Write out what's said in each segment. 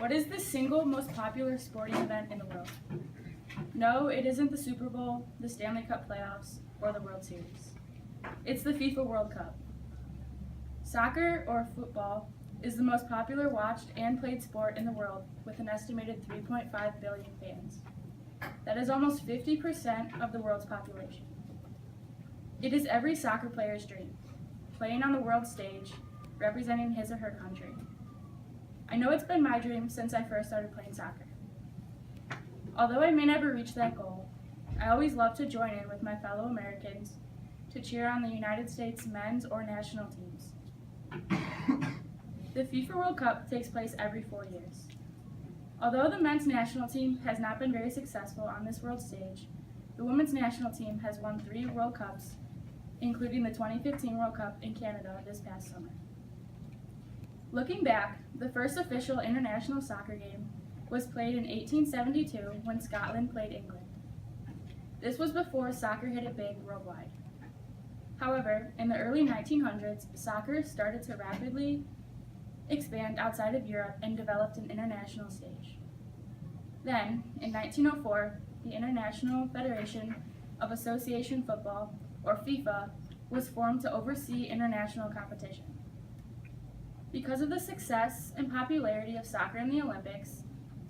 What is the single most popular sporting event in the world? No, it isn't the Super Bowl, the Stanley Cup playoffs, or the World Series. It's the FIFA World Cup. Soccer, or football, is the most popular watched and played sport in the world with an estimated 3.5 billion fans. That is almost 50% of the world's population. It is every soccer player's dream, playing on the world stage, representing his or her country. I know it's been my dream since I first started playing soccer. Although I may never reach that goal, I always love to join in with my fellow Americans to cheer on the United States men's or national teams. The FIFA World Cup takes place every 4 years. Although the men's national team has not been very successful on this world stage, the women's national team has won 3 World Cups, including the 2015 World Cup in Canada this past summer. Looking back, the first official international soccer game was played in 1872 when Scotland played England. This was before soccer hit it big worldwide. However, in the early 1900s, soccer started to rapidly expand outside of Europe and developed an international stage. Then, in 1904, the International Federation of Association Football, or FIFA, was formed to oversee international competition. Because of the success and popularity of soccer in the Olympics,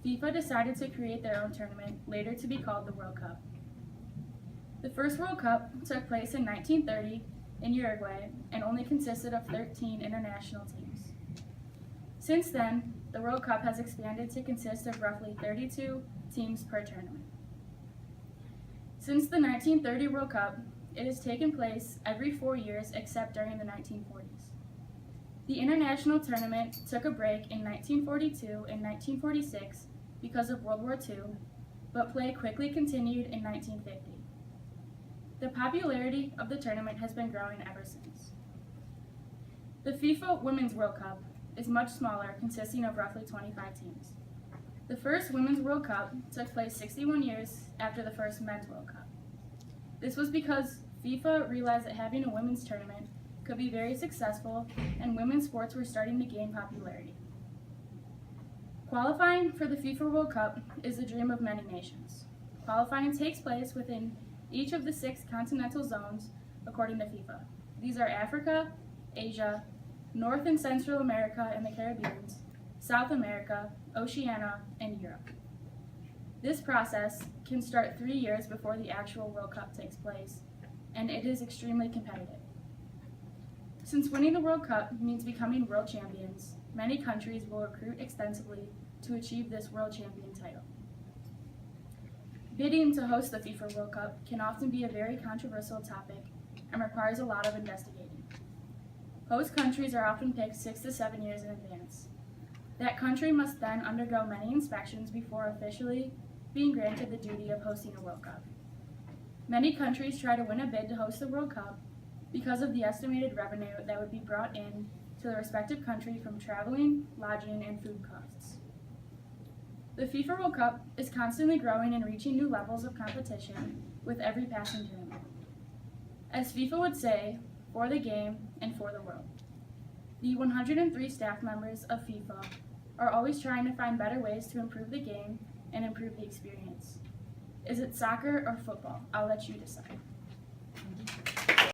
FIFA decided to create their own tournament, later to be called the World Cup. The first World Cup took place in 1930 in Uruguay and only consisted of 13 international teams. Since then, the World Cup has expanded to consist of roughly 32 teams per tournament. Since the 1930 World Cup, it has taken place every 4 years except during the 1940s. The international tournament took a break in 1942 and 1946 because of World War II, but play quickly continued in 1950. The popularity of the tournament has been growing ever since. The FIFA Women's World Cup is much smaller, consisting of roughly 25 teams. The first Women's World Cup took place 61 years after the first Men's World Cup. This was because FIFA realized that having a women's tournament could be very successful and women's sports were starting to gain popularity. Qualifying for the FIFA World Cup is the dream of many nations. Qualifying takes place within each of the 6 continental zones according to FIFA. These are Africa, Asia, North and Central America and the Caribbean, South America, Oceania, and Europe. This process can start 3 years before the actual World Cup takes place, and it is extremely competitive. Since winning the World Cup means becoming world champions, many countries will recruit extensively to achieve this world champion title. Bidding to host the FIFA World Cup can often be a very controversial topic and requires a lot of investigating. Host countries are often picked 6 to 7 years in advance. That country must then undergo many inspections before officially being granted the duty of hosting a World Cup. Many countries try to win a bid to host the World Cup because of the estimated revenue that would be brought in to the respective country from traveling, lodging, and food costs. The FIFA World Cup is constantly growing and reaching new levels of competition with every passing tournament. As FIFA would say, for the game and for the world. The 103 staff members of FIFA are always trying to find better ways to improve the game and improve the experience. Is it soccer or football? I'll let you decide.